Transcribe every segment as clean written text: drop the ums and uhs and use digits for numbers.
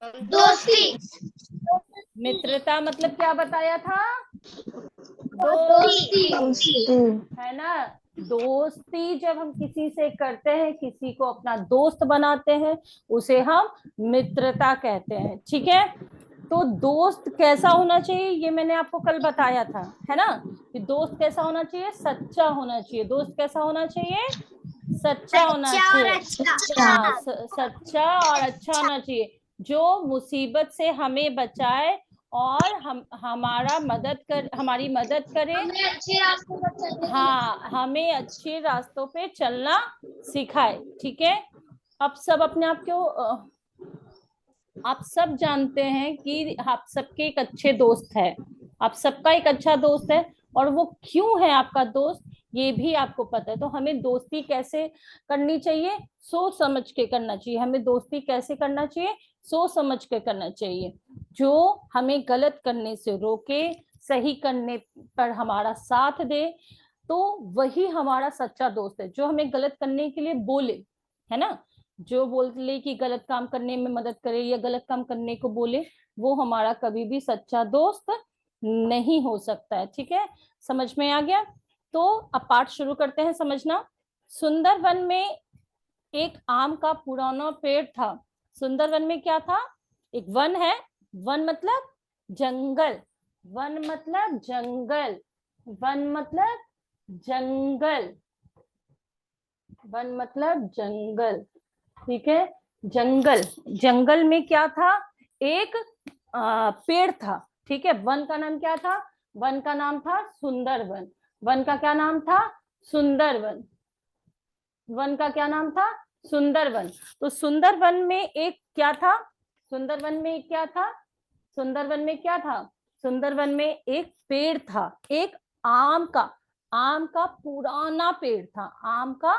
दोस्ती। मित्रता मतलब क्या बताया था? दोस्ती। दोस्ती, है ना। दोस्ती जब हम किसी से करते हैं, किसी को अपना दोस्त बनाते हैं, उसे हम मित्रता कहते हैं। ठीक है। तो दोस्त कैसा होना चाहिए, ये मैंने आपको कल बताया था, है ना, कि दोस्त कैसा होना चाहिए, सच्चा होना चाहिए। दोस्त कैसा होना चाहिए, सच्चा होना अच्छा और चाहिए। अच्छा। हाँ, सच्चा और अच्छा होना चाहिए, जो मुसीबत से हमें बचाए और हम हमारी मदद करे। हमें अच्छे रास्ते पर चलने के लिए। हाँ, हमें अच्छे रास्तों पे चलना सिखाए। ठीक है। अब सब अपने आप को आप सब जानते हैं कि आप सबके एक अच्छे दोस्त है, आप सबका एक अच्छा दोस्त है, और वो क्यों है आपका दोस्त, ये भी आपको पता है। तो हमें दोस्ती कैसे करनी चाहिए, सोच समझ के करना चाहिए। हमें दोस्ती कैसे करना चाहिए, सोच समझ के करना चाहिए। जो हमें गलत करने से रोके, सही करने पर हमारा साथ दे, तो वही हमारा सच्चा दोस्त है। जो हमें गलत करने के लिए बोले, है ना, जो बोले कि गलत काम करने में मदद करे या गलत काम करने को बोले, वो हमारा कभी भी सच्चा दोस्त नहीं हो सकता है। ठीक है, समझ में आ गया। तो अब पाठ शुरू करते हैं समझना। सुंदर वन में एक आम का पुराना पेड़ था। सुंदर वन में क्या था, एक वन है। वन मतलब जंगल, वन मतलब जंगल, वन मतलब जंगल, वन मतलब जंगल। ठीक है, जंगल, जंगल में क्या था, एक पेड़ था। ठीक है, वन का नाम क्या था, वन का नाम था सुंदर वन। वन का क्या नाम था, सुंदर वन। वन का क्या नाम था, सुंदर वन। तो सुंदर वन में एक क्या था, सुंदर वन में क्या था, सुंदर वन में क्या था, सुंदर वन में एक पेड़ था, एक आम का, आम का पुराना पेड़ था, आम का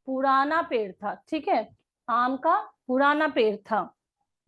पुराना पेड़ था। ठीक है, आम का पुराना पेड़ था।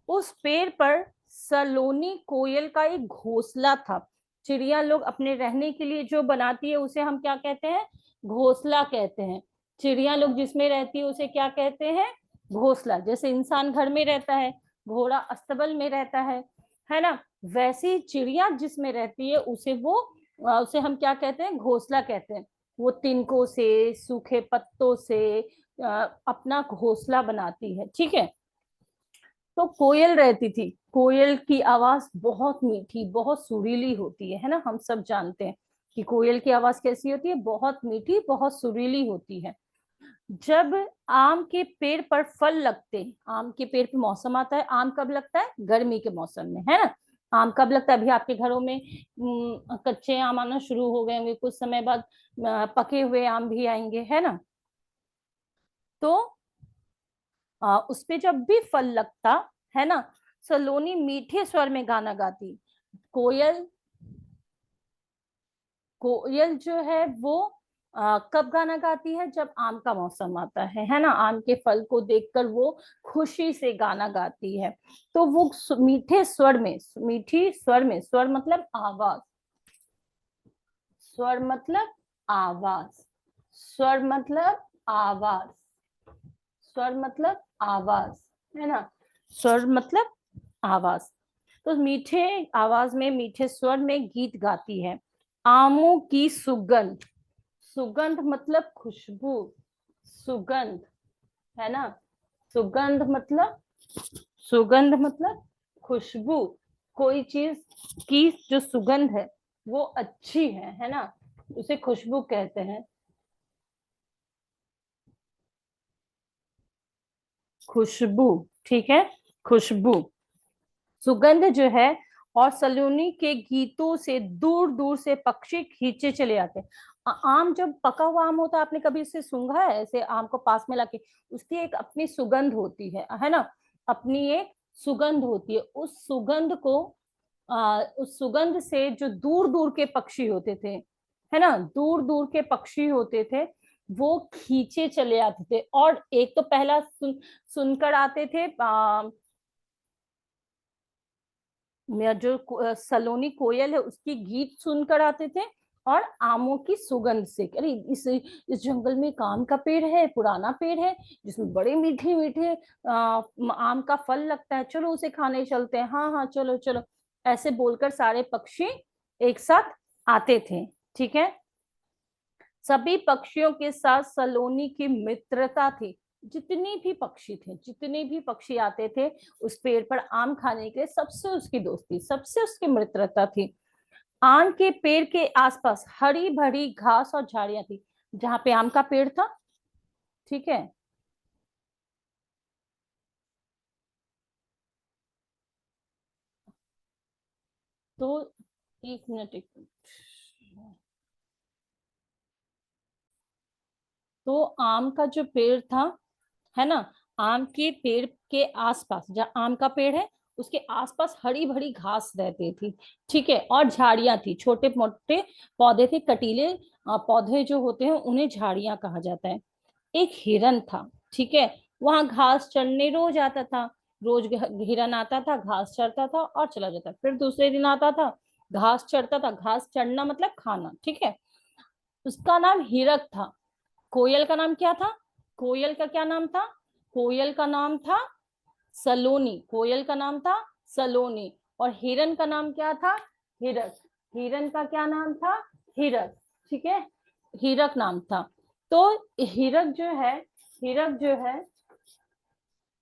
उस पेड़ पर सलोनी कोयल का एक घोंसला था। चिड़िया लोग अपने रहने के लिए जो बनाती है उसे हम क्या कहते हैं, घोंसला कहते हैं। चिड़िया लोग जिसमें रहती है उसे क्या कहते हैं, घोंसला। जैसे इंसान घर में रहता है, घोड़ा अस्तबल में रहता है ना, वैसे ही चिड़िया जिसमें रहती है उसे हम क्या कहते हैं, घोंसला कहते हैं। वो तिनकों से, सूखे पत्तों से अपना घोंसला बनाती है। ठीक है। तो कोयल रहती थी। कोयल की आवाज बहुत मीठी, बहुत सुरीली होती है ना, हम सब जानते हैं कि कोयल की आवाज कैसी होती है, बहुत मीठी, बहुत सुरीली होती है। जब आम के पेड़ पर फल लगते, आम के पेड़ पे मौसम आता है, आम कब लगता है, गर्मी के मौसम में, है ना। आम कब लगता है, अभी आपके घरों में कच्चे आम आना शुरू हो गए होंगे, कुछ समय बाद पके हुए आम भी आएंगे, है ना। तो उस पे जब भी फल लगता, है ना, सलोनी मीठे स्वर में गाना गाती। कोयल, कोयल जो है वो कब गाना गाती है, जब आम का मौसम आता है ना, आम के फल को देखकर वो खुशी से गाना गाती है। तो वो मीठे स्वर में, मीठी स्वर में, स्वर मतलब आवाज, स्वर मतलब आवाज, स्वर मतलब आवाज, स्वर मतलब आवाज, है ना, स्वर मतलब आवाज। तो मीठे आवाज में, मीठे स्वर में गीत गाती है। आमों की सुगंध, सुगंध मतलब खुशबू, सुगंध, है ना, सुगंध मतलब, सुगंध मतलब खुशबू। कोई चीज की जो सुगंध है वो अच्छी है ना, उसे खुशबू कहते हैं। खुशबू, ठीक है, खुशबू, सुगंध जो है। और सलोनी के गीतों से दूर दूर से पक्षी खींचे चले आते हैं। आम जब पका हुआ आम होता है, आपने कभी इसे सूंघा है, ऐसे आम को पास में लाके, उसकी एक अपनी सुगंध होती है ना, अपनी एक सुगंध होती है। उस सुगंध को उस सुगंध से जो दूर दूर के पक्षी होते थे, है ना, दूर दूर के पक्षी होते थे, वो खींचे चले आते थे। और एक तो पहला सुनकर आते थे, जो सलोनी कोयल है उसकी गीत सुनकर आते थे, और आमों की सुगंध से। अरे इस जंगल में एक आम का पेड़ है, पुराना पेड़ है, जिसमें बड़े मीठे मीठे आम का फल लगता है, चलो उसे खाने चलते हैं। हाँ हाँ चलो चलो, ऐसे बोलकर सारे पक्षी एक साथ आते थे। ठीक है, सभी पक्षियों के साथ सलोनी की मित्रता थी। जितने भी पक्षी थे, जितने भी पक्षी आते थे उस पेड़ पर आम खाने के लिए, सबसे उसकी दोस्ती, सबसे उसकी मित्रता थी। आम के पेड़ के आसपास हरी भरी घास और झाड़ियां थी, जहां पे आम का पेड़ था। ठीक है, तो एक मिनट, एक मिनट। तो आम का जो पेड़ था, है ना, आम के पेड़ के आसपास, जहाँ आम का पेड़ है उसके आसपास हरी भरी घास रहती थी। ठीक है, और झाड़ियां थी, छोटे मोटे पौधे थे, कटीले पौधे जो होते हैं उन्हें झाड़ियां कहा जाता है। एक हिरन था। ठीक है, वहां घास चढ़ने रोज आता था। रोज हिरन आता था, घास चढ़ता था और चला जाता, फिर दूसरे दिन आता था, घास चढ़ता था। घास चढ़ना मतलब खाना। ठीक है, उसका नाम हिरक था। कोयल का नाम क्या था? कोयल का क्या नाम था? कोयल का नाम था सलोनी। कोयल का नाम था सलोनी। और हिरन का नाम क्या था? हिरक। हिरन का क्या नाम था? हिरक। ठीक है, हिरक नाम था। तो हिरक जो है, हिरक जो है,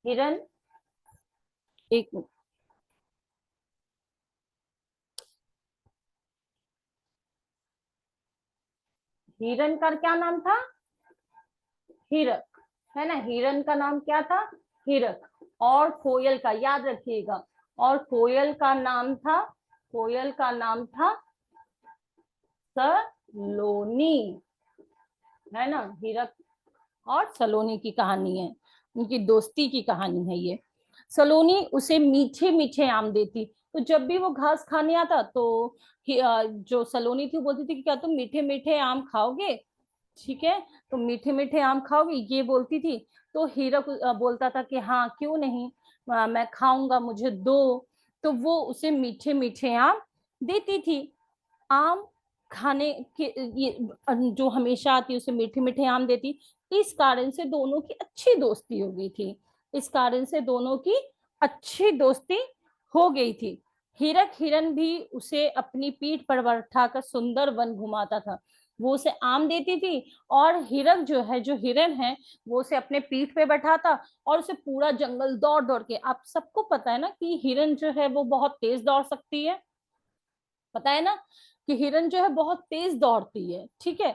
हिरन, एक मिनट। हिरन का क्या नाम था? हिरक, है ना। हिरन का नाम क्या था? हिरक। और कोयल का याद रखिएगा, और कोयल का नाम था, कोयल का नाम था सलोनी, है ना। हिरक और सलोनी की कहानी है, उनकी दोस्ती की कहानी है ये। सलोनी उसे मीठे मीठे आम देती, तो जब भी वो घास खाने आता तो जो सलोनी थी वो बोलती थी कि क्या तुम मीठे मीठे आम खाओगे? ठीक है, तो मीठे मीठे आम खाओगे, ये बोलती थी। तो हीरक बोलता था कि हाँ क्यों नहीं, मैं खाऊंगा, मुझे दो। तो वो उसे मीठे मीठे आम देती थी। आम खाने के, ये जो हमेशा आती उसे मीठे मीठे आम देती। इस कारण से दोनों की अच्छी दोस्ती हो गई थी। इस कारण से दोनों की अच्छी दोस्ती हो गई थी। हिरक हिरन भी उसे अपनी पीठ पर बैठाकर सुंदर वन घुमाता था। वो उसे आम देती थी, और हिरक जो है, जो हिरन है, वो उसे अपने पीठ पे बैठाता और उसे पूरा जंगल दौड़ दौड़ के, आप सबको पता है ना कि हिरन जो है वो बहुत तेज दौड़ सकती है, पता है ना कि हिरन जो है बहुत तेज दौड़ती है। ठीक है,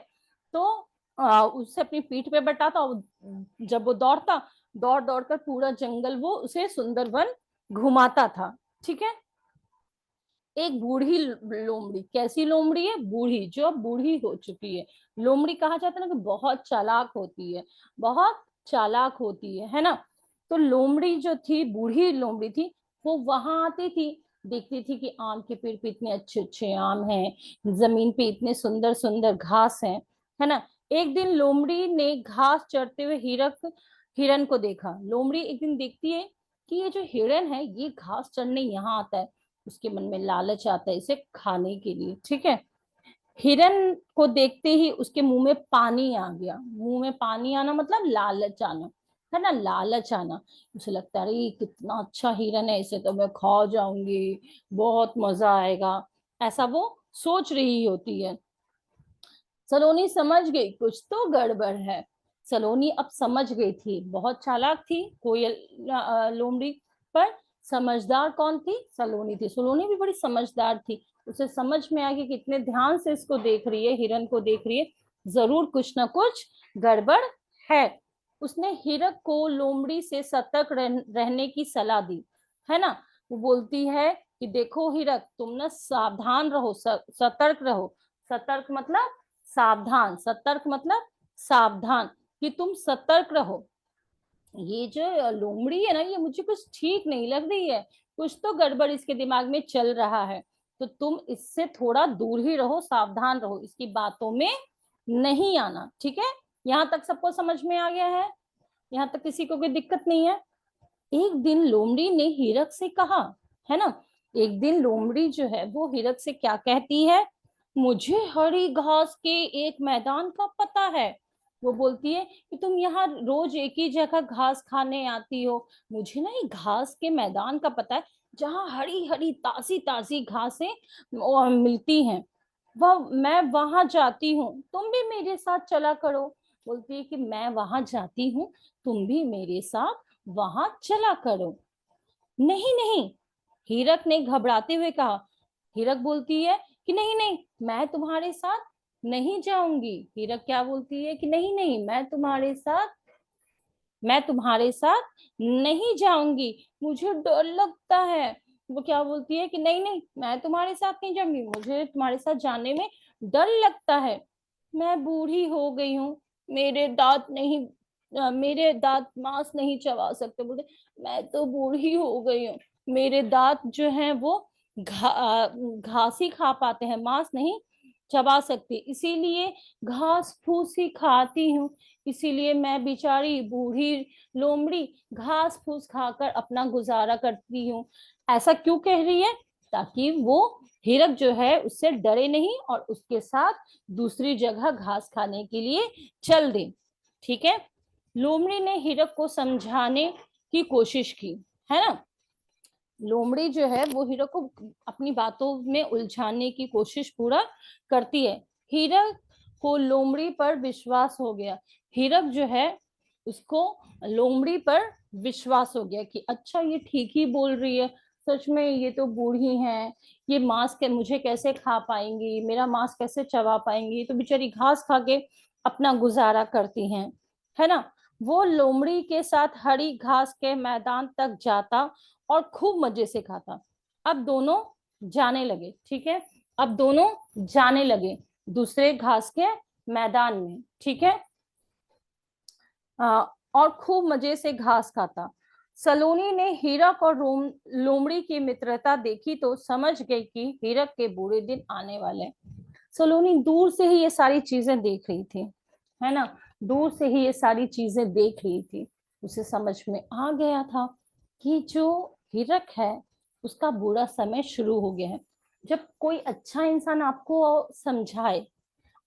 तो उससे अपनी पीठ पे बैठाता और जब वो दौड़ता, दौड़ दौड़ कर पूरा जंगल वो उसे सुंदरवन घुमाता था। ठीक है, एक बूढ़ी लोमड़ी, कैसी लोमड़ी है? बूढ़ी, जो अब बूढ़ी हो चुकी है। लोमड़ी कहा जाता है ना कि बहुत चालाक होती है, बहुत चालाक होती है ना। तो लोमड़ी जो थी, बूढ़ी लोमड़ी थी, वो वहां आती थी, देखती थी कि आम के पेड़ पे इतने अच्छे अच्छे आम हैं, जमीन पे इतने सुंदर सुंदर घास हैं, है ना। एक दिन लोमड़ी ने घास चरते हुए हिरन को देखा। लोमड़ी एक दिन देखती है कि ये जो हिरन है ये घास चरने यहाँ आता है, उसके मन में लालच आता है इसे खाने के लिए। ठीक है, हिरन को देखते ही उसके मुंह में पानी आ गया। मुंह में पानी आना मतलब लालच आना, है ना, लालच आना। उसे लगता है अरे कितना अच्छा हिरन है, इसे तो मैं खा जाऊंगी, बहुत मजा आएगा, ऐसा वो सोच रही होती है। सलोनी समझ गई कुछ तो गड़बड़ है। सलोनी अब समझ गई थी, बहुत चालाक थी कोयल, लोमड़ी, पर समझदार कौन थी? सलोनी थी। सलोनी भी बड़ी समझदार थी। उसे समझ में आ गया कि इतने ध्यान से इसको देख रही है, हिरन को देख रही है, जरूर कुछ ना कुछ गड़बड़ है। उसने हिरक को लोमड़ी से सतर्क रहने की सलाह दी, है ना। वो बोलती है कि देखो हिरक, तुम ना सावधान रहो, सतर्क रहो। सतर्क मतलब सावधान, सतर्क मतलब सावधान, कि तुम सतर्क रहो। ये जो लोमड़ी है ना, ये मुझे कुछ ठीक नहीं लग रही है, कुछ तो गड़बड़ इसके दिमाग में चल रहा है, तो तुम इससे थोड़ा दूर ही रहो, सावधान रहो, इसकी बातों में नहीं आना। ठीक है, यहाँ तक सबको समझ में आ गया है? यहाँ तक किसी को कोई दिक्कत नहीं है? एक दिन लोमड़ी ने हिरक से कहा, है ना, एक दिन लोमड़ी जो है वो हिरक से क्या कहती है? मुझे हरी घास के एक मैदान का पता है। वो बोलती है कि तुम यहाँ रोज एक ही जगह घास खाने आती हो, मुझे ना ये घास के मैदान का पता है जहाँ हरी हरी ताजी ताजी घासें मिलती हैं। वह मैं वहां जाती हूँ, तुम भी मेरे साथ चला करो। बोलती है कि मैं वहां जाती हूँ, तुम भी मेरे साथ वहां चला करो। नहीं नहीं, हीरक ने घबराते हुए कहा। हीरक बोलती है कि नहीं नहीं, मैं तुम्हारे साथ नहीं जाऊंगी। हीरक क्या बोलती है कि नहीं नहीं, मैं तुम्हारे साथ नहीं जाऊंगी, मुझे डर लगता है। वो क्या बोलती है कि नहीं नहीं, मैं तुम्हारे साथ नहीं जाऊंगी, मुझे तुम्हारे साथ जाने में डर लगता है। मैं बूढ़ी हो गई हूँ, मेरे दांत मांस नहीं चबा सकते। बोलते मैं तो बूढ़ी हो गई हूँ, मेरे दांत जो हैं वो घास ही खा पाते हैं, मांस नहीं चबा सकती, इसीलिए घास फूस ही खाती हूँ। इसीलिए मैं बेचारी बूढ़ी लोमड़ी घास फूस खाकर अपना गुजारा करती हूँ। ऐसा क्यों कह रही है? ताकि वो हीरक जो है उससे डरे नहीं और उसके साथ दूसरी जगह घास खाने के लिए चल दे। ठीक है। लोमड़ी ने हीरक को समझाने की कोशिश की, है ना। लोमड़ी जो है वो हीरक को अपनी बातों में उलझाने की कोशिश पूरा करती है। हीरक को लोमड़ी पर विश्वास हो गया। हीरक जो है उसको लोमड़ी पर विश्वास हो गया कि अच्छा ये ठीक ही बोल रही है, सच में ये तो बूढ़ी हैं, ये मांस के मुझे कैसे खा पाएंगी, मेरा मांस कैसे चबा पाएंगी, तो बेचारी घास खा के अपना गुजारा करती हैं, है ना। वो लोमड़ी के साथ हरी घास के मैदान तक जाता और खूब मजे से खाता। अब दोनों जाने लगे, ठीक है। अब दोनों जाने लगे दूसरे घास के मैदान में, ठीक है। और खूब मजे से घास खाता। सलोनी ने हीरक और लोमड़ी की मित्रता देखी तो समझ गई कि हीरक के बुरे दिन आने वाले। सलोनी दूर से ही ये सारी चीजें देख रही थी, है ना। दूर से ही ये सारी चीजें देख रही थी। उसे समझ में आ गया था कि जो हीरक है उसका बुरा समय शुरू हो गया है। जब कोई अच्छा इंसान आपको समझाए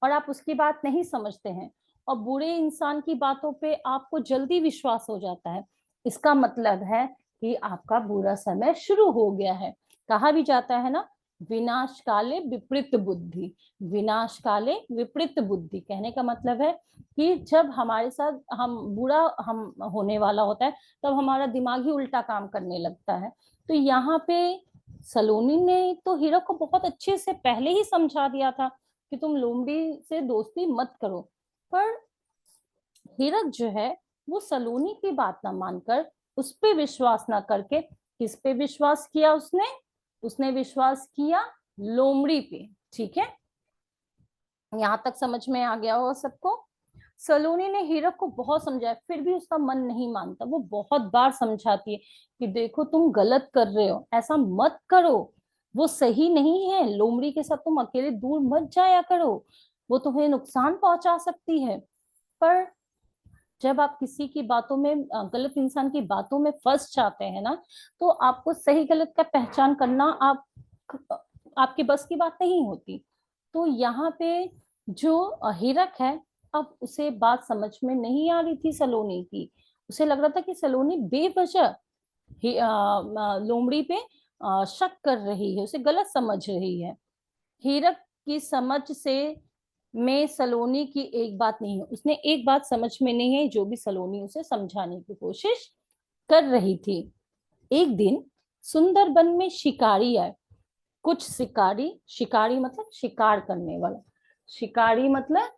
और आप उसकी बात नहीं समझते हैं और बुरे इंसान की बातों पे आपको जल्दी विश्वास हो जाता है, इसका मतलब है कि आपका बुरा समय शुरू हो गया है। कहा भी जाता है ना, विनाश काले विपरीत बुद्धि। विनाश काले विपरीत बुद्धि कहने का मतलब है कि जब हमारे साथ हम बुरा हम होने वाला होता है तब हमारा दिमाग ही उल्टा काम करने लगता है। तो यहाँ पे सलोनी ने तो हीरो को बहुत अच्छे से पहले ही समझा दिया था कि तुम लोमड़ी से दोस्ती मत करो। पर हीरक जो है वो सलोनी की बात ना मानकर, उस पे विश्वास ना करके, किस पे विश्वास किया उसने? उसने विश्वास किया लोमड़ी पे। ठीक है, यहां तक समझ में आ गया हो सबको। सलोनी ने हीरक को बहुत समझाया, फिर भी उसका मन नहीं मानता। वो बहुत बार समझाती है कि देखो तुम गलत कर रहे हो, ऐसा मत करो, वो सही नहीं है, लोमड़ी के साथ तुम अकेले दूर मत जाया करो, वो तुम्हें नुकसान पहुंचा सकती है। पर जब आप किसी की बातों में गलत इंसान की बातों में फंस जाते हैं ना, तो आपको सही गलत का पहचान करना आपके बस की बात नहीं होती। तो यहाँ पे जो हीरक है, अब उसे बात समझ में नहीं आ रही थी सलोनी की। उसे लग रहा था कि सलोनी बेवजह लोमड़ी पे शक कर रही है, उसे गलत समझ रही है। हीरक की समझ से में सलोनी की एक बात नहीं है, उसने एक बात समझ में नहीं है जो भी सलोनी उसे समझाने की कोशिश कर रही थी। एक दिन सुंदरबन में शिकारी आए। कुछ शिकारी, शिकारी मतलब शिकार करने वाला, शिकारी मतलब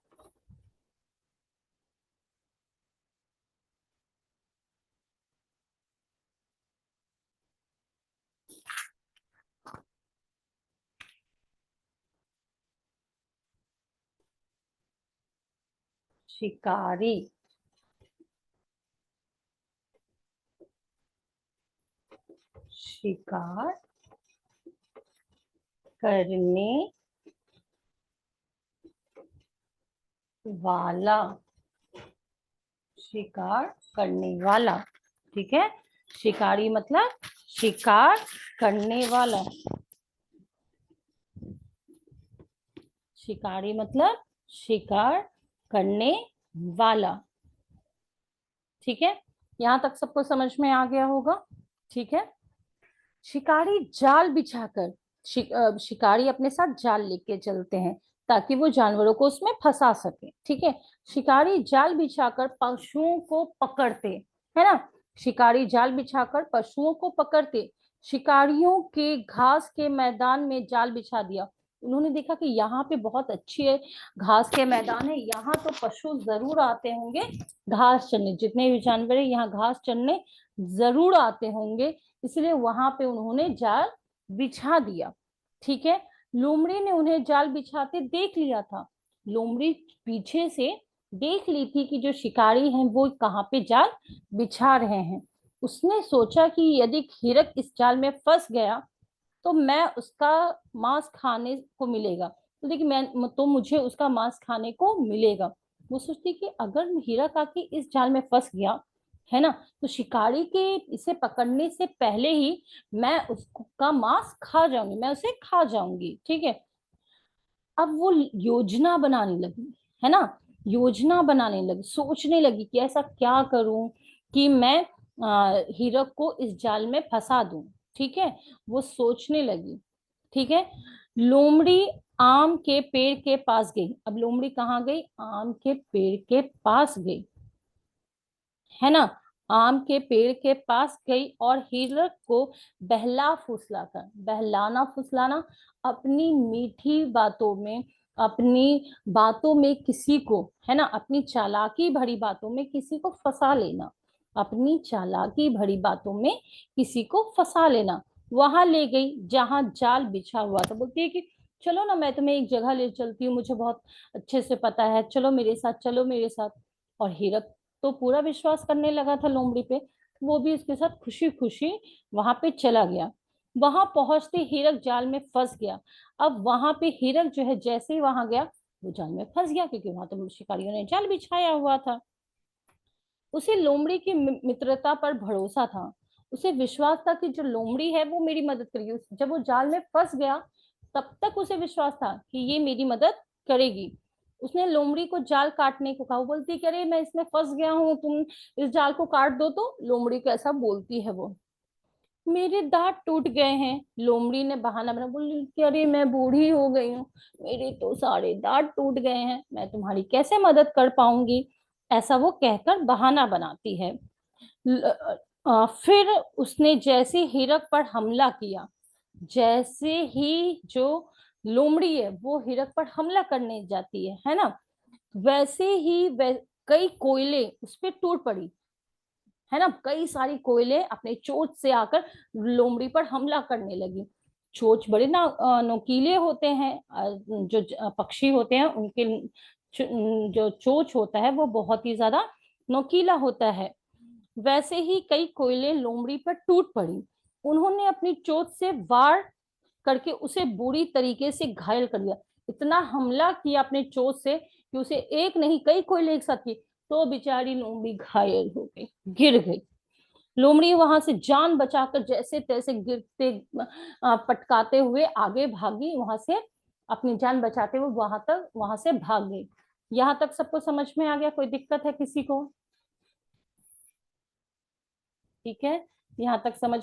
शिकारी, शिकार करने वाला, शिकार करने वाला। ठीक है, शिकारी मतलब शिकार करने वाला। शिकारी मतलब शिकार करने वाला। ठीक है, यहां तक सबको समझ में आ गया होगा। ठीक है, शिकारी जाल बिछाकर, शिकारी अपने साथ जाल लेके चलते हैं ताकि वो जानवरों को उसमें फंसा सके। ठीक है, शिकारी जाल बिछाकर पशुओं को पकड़ते, है ना, शिकारी जाल बिछाकर पशुओं को पकड़ते। शिकारियों के घास के मैदान में जाल बिछा दिया। उन्होंने देखा कि यहाँ पे बहुत अच्छी है, घास के मैदान है, यहाँ तो पशु जरूर आते होंगे घास चरने, जितने भी जानवर है यहाँ घास चरने जरूर आते होंगे, इसलिए वहां पे उन्होंने जाल बिछा दिया। ठीक है, लोमड़ी ने उन्हें जाल बिछाते देख लिया था। लोमड़ी पीछे से देख ली थी कि जो शिकारी हैं वो कहाँ पे जाल बिछा रहे हैं। उसने सोचा कि यदि हिरक इस जाल में फंस गया तो मैं उसका मांस खाने को मिलेगा, तो देखिए मैं तो मुझे उसका मांस खाने को मिलेगा। वो सोचती कि अगर हिरक आके इस जाल में फंस गया, है ना, तो शिकारी के इसे पकड़ने से पहले ही मैं उसका मांस खा जाऊंगी, मैं उसे खा जाऊंगी। ठीक है, अब वो योजना बनाने लगी, है ना, योजना बनाने लगी, सोचने लगी कि ऐसा क्या करूं कि मैं हिरक को इस जाल में फंसा दूं। ठीक है, वो सोचने लगी। ठीक है, लोमड़ी आम के पेड़ के पास गई। अब लोमड़ी कहाँ गई? आम के पेड़ के पास गई, है ना, आम के पेड़ के पास गई और हिरक को बहला फुसला कर, बहलाना फुसलाना, अपनी मीठी बातों में, अपनी बातों में किसी को, है ना, अपनी चालाकी भरी बातों में किसी को फंसा लेना, अपनी चालाकी भरी बातों में किसी को फंसा लेना। वहां ले गई जहां जाल बिछा हुआ था। बोलती है कि चलो ना, मैं तुम्हें एक जगह ले चलती हूँ, मुझे बहुत अच्छे से पता है, चलो मेरे साथ, चलो मेरे साथ। और हिरक तो पूरा विश्वास करने लगा था लोमड़ी पे, वो भी उसके साथ खुशी खुशी वहां पे चला गया। वहां पहुंचते हिरक जाल में फंस गया। अब वहां पे हिरक जो है जैसे ही वहां गया वो जाल में फंस गया, क्योंकि वहां तो शिकारियों ने जाल बिछाया हुआ था। उसे लोमड़ी की मित्रता पर भरोसा था, उसे विश्वास था कि जो लोमड़ी है वो मेरी मदद करेगी। जब वो जाल में फंस गया तब तक उसे विश्वास था कि ये मेरी मदद करेगी। उसने लोमड़ी को जाल काटने को कहा। वो बोलती कि अरे मैं इसमें फंस गया हूँ, तुम इस जाल को काट दो। तो लोमड़ी को ऐसा बोलती है वो, मेरे दांत टूट गए हैं। लोमड़ी ने बहाना बना, बोली कि अरे मैं बूढ़ी हो गई हूँ, मेरे तो सारे दांत टूट गए हैं, मैं तुम्हारी कैसे मदद कर पाऊंगी, ऐसा वो कहकर बहाना बनाती है। फिर उसने जैसे हिरक पर हमला किया, जैसे ही जो लोमड़ी है वो हिरक पर हमला करने जाती है ना, वैसे ही कई कोयले उस पर टूट पड़ी, है ना, कई सारी कोयले अपने चोंच से आकर लोमड़ी पर हमला करने लगी। चोंच बड़े ना नोकीले होते हैं, जो पक्षी होते हैं उनके जो चोंच होता है वो बहुत ही ज्यादा नोकीला होता है। वैसे ही कई कोयले लोमड़ी पर टूट पड़ी। उन्होंने अपनी चोंच से वार करके उसे बुरी तरीके से घायल कर दिया। इतना हमला किया अपने चोंच से कि उसे एक नहीं कई कोयले एक साथ किए, तो बेचारी लोमड़ी घायल हो गई, गिर गई। लोमड़ी वहां से जान बचाकर जैसे तैसे गिरते पटकाते हुए आगे भागी, वहां से अपनी जान बचाते हुए वहां से भाग गई। यहाँ तक सबको समझ में आ गया? कोई दिक्कत है किसी को? ठीक है, यहाँ तक समझ